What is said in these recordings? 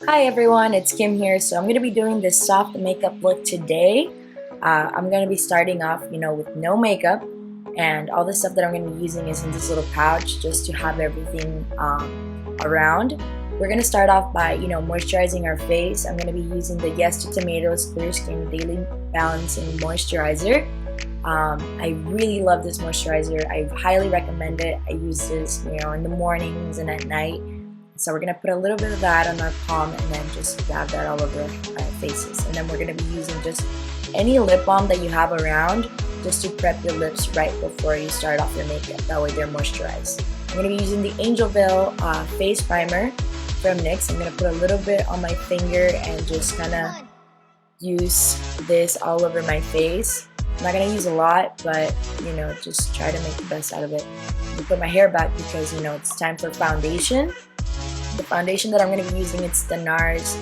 Hi everyone, it's Kim here. So I'm going to be doing this soft makeup look today. I'm going to be starting off, with no makeup, and all the stuff that I'm going to be using is in this little pouch just to have everything around. We're going to start off by, moisturizing our face. I'm going to be using the Yes to Tomatoes Clear Skin Daily Balancing Moisturizer. I really love this moisturizer. I highly recommend it. I use this, in the mornings and at night. So we're going to put a little bit of that on our palm and then just dab that all over our faces. And then we're going to be using just any lip balm that you have around just to prep your lips right before you start off your makeup. That way they're moisturized. I'm going to be using the Angel Veil face primer from NYX. I'm going to put a little bit on my finger and just kind of use this all over my face. I'm not going to use a lot, but just try to make the best out of it. I'm going to put my hair back because it's time for foundation. The foundation that I'm going to be using, it's the NARS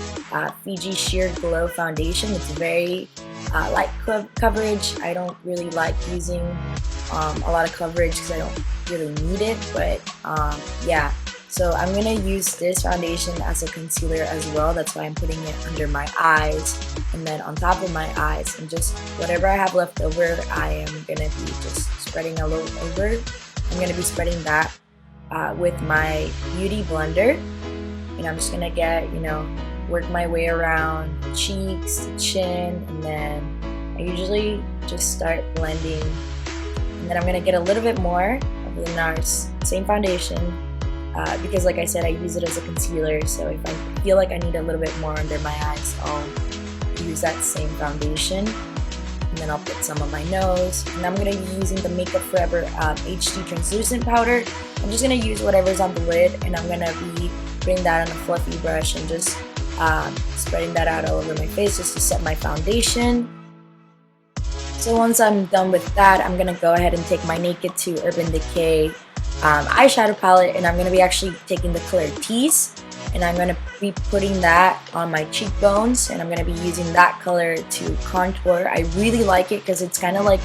Fiji Sheer Glow Foundation. It's very light coverage. I don't really like using a lot of coverage because I don't really need it, but yeah. So I'm going to use this foundation as a concealer as well. That's why I'm putting it under my eyes and then on top of my eyes, and just whatever I have left over, I am going to be just spreading a little over. I'm going to be spreading that with my Beauty Blender. And I'm just gonna get, work my way around the cheeks, the chin, and then I usually just start blending. And then I'm gonna get a little bit more of the NARS, same foundation, because like I said, I use it as a concealer. So if I feel like I need a little bit more under my eyes, I'll use that same foundation. And then I'll put some on my nose. And I'm gonna be using the Makeup Forever HD Translucent Powder. I'm just gonna use whatever's on the lid, and I'm gonna be putting that on a fluffy brush and just spreading that out all over my face just to set my foundation. So once I'm done with that, I'm gonna go ahead and take my Naked 2 Urban Decay eyeshadow palette, and I'm gonna be actually taking the color Tease, and I'm gonna be putting that on my cheekbones, and I'm gonna be using that color to contour. I really like it because it's kind of like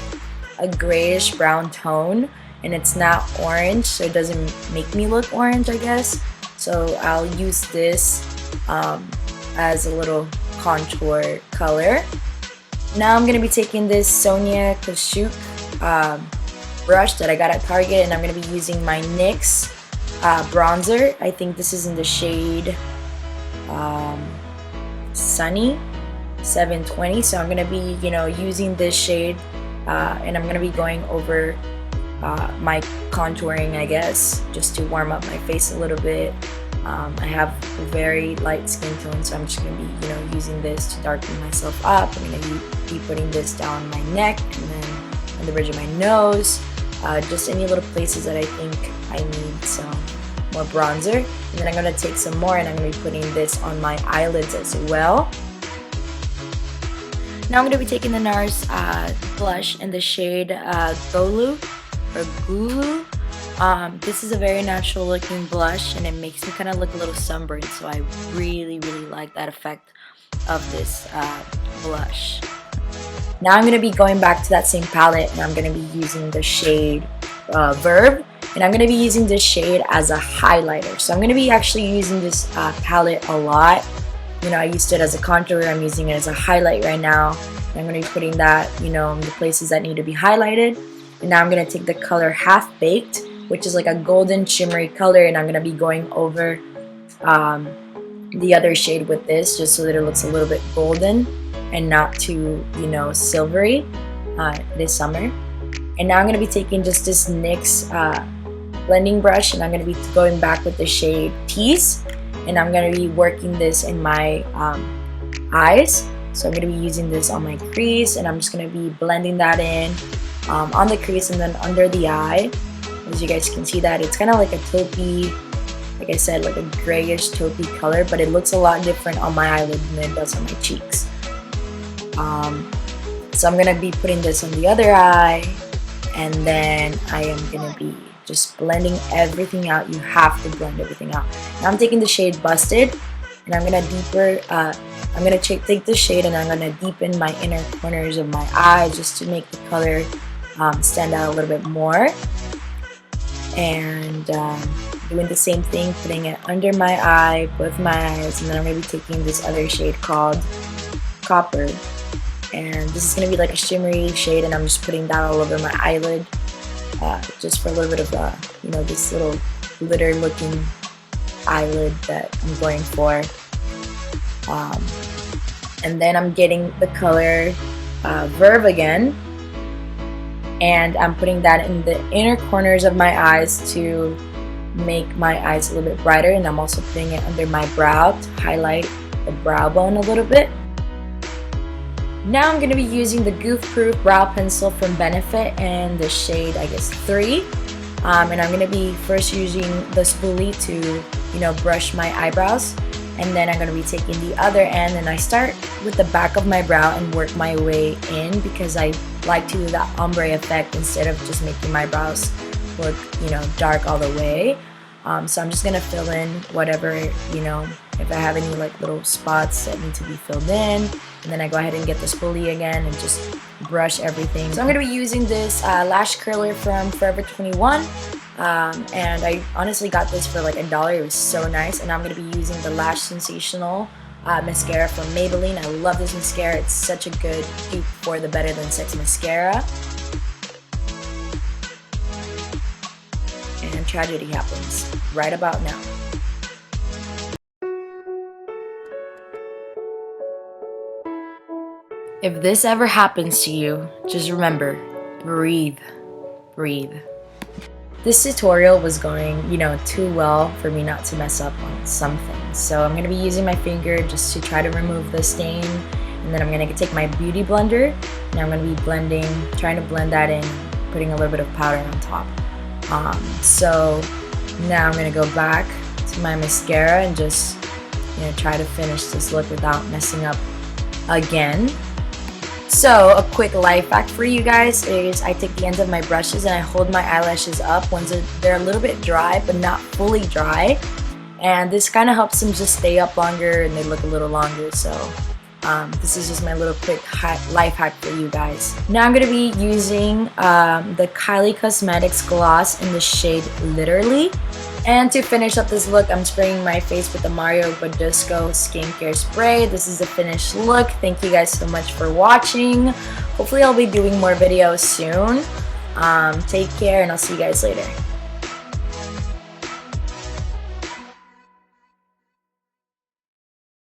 a grayish brown tone, and it's not orange, so it doesn't make me look orange, I guess. So I'll use this as a little contour color. Now I'm going to be taking this Sonia Kashuk brush that I got at Target, and I'm going to be using my NYX bronzer. I think this is in the shade Sunny 720. So I'm going to be, using this shade and I'm going to be going over my contouring, I guess, just to warm up my face a little bit. I have a very light skin tone, so I'm just going to be, using this to darken myself up. I'm going to be putting this down my neck and then on the bridge of my nose, just any little places that I think I need some more bronzer. And then I'm going to take some more and I'm going to be putting this on my eyelids as well. Now I'm going to be taking the NARS blush in the shade Golu. Or Gulu. This is a very natural looking blush, and it makes me kind of look a little sunburned, so I really like that effect of this blush. Now I'm going to be going back to that same palette, and I'm going to be using the shade Verb, and I'm going to be using this shade as a highlighter. So I'm going to be actually using this palette a lot. I used it as a contour. I'm using it as a highlight right now. And I'm going to be putting that, in the places that need to be highlighted. And now I'm going to take the color Half Baked, which is like a golden shimmery color, and I'm going to be going over the other shade with this just so that it looks a little bit golden and not too, silvery. It is summer. And now I'm going to be taking just this NYX blending brush, and I'm going to be going back with the shade Tease, and I'm going to be working this in my eyes. So I'm going to be using this on my crease, and I'm just going to be blending that in on the crease and then under the eye. As you guys can see, that it's kind of like a taupey, like I said, like a grayish taupey color, but it looks a lot different on my eyelid than it does on my cheeks. So I'm going to be putting this on the other eye, and then I am going to be just blending everything out. You have to blend everything out. Now I'm taking the shade Busted, and I'm going to I'm going to take the shade and I'm going to deepen my inner corners of my eye just to make the color stand out a little bit more. And doing the same thing, putting it under my eye, both my eyes, and then I'm going to be taking this other shade called Copper. And this is going to be like a shimmery shade, and I'm just putting that all over my eyelid, just for a little bit of, you know, this little glitter looking eyelid that I'm going for. And then I'm getting the color Verve again, and I'm putting that in the inner corners of my eyes to make my eyes a little bit brighter, and I'm also putting it under my brow to highlight the brow bone a little bit. Now I'm going to be using the Goof Proof Brow Pencil from Benefit in the shade, I guess, 3. And I'm going to be first using the spoolie to, you know, brush my eyebrows. And then I'm going to be taking the other end, and I start with the back of my brow and work my way in because I like to do that ombre effect instead of just making my brows look, you know, dark all the way. So I'm just going to fill in whatever, you know, if I have any like little spots that need to be filled in. And then I go ahead and get the spoolie again and just brush everything. So I'm going to be using this lash curler from Forever 21. And I honestly got this for like $1. It was so nice. And I'm going to be using the Lash Sensational mascara from Maybelline. I love this mascara. It's such a good dupe for the Better Than Sex mascara. And tragedy happens right about now. If this ever happens to you, just remember, breathe, breathe. This tutorial was going, you know, too well for me not to mess up on something. So I'm going to be using my finger just to try to remove the stain. And then I'm going to take my beauty blender and I'm going to be trying to blend that in, putting a little bit of powder on top. So now I'm going to go back to my mascara and just, you know, try to finish this look without messing up again. So a quick life hack for you guys is I take the ends of my brushes and I hold my eyelashes up once they're a little bit dry but not fully dry, and this kind of helps them just stay up longer and they look a little longer. So this is just my little quick life hack for you guys. Now I'm going to be using the Kylie Cosmetics gloss in the shade Literally. And to finish up this look, I'm spraying my face with the Mario Badescu skincare spray. This is the finished look. Thank you guys so much for watching. Hopefully I'll be doing more videos soon. Take care and I'll see you guys later.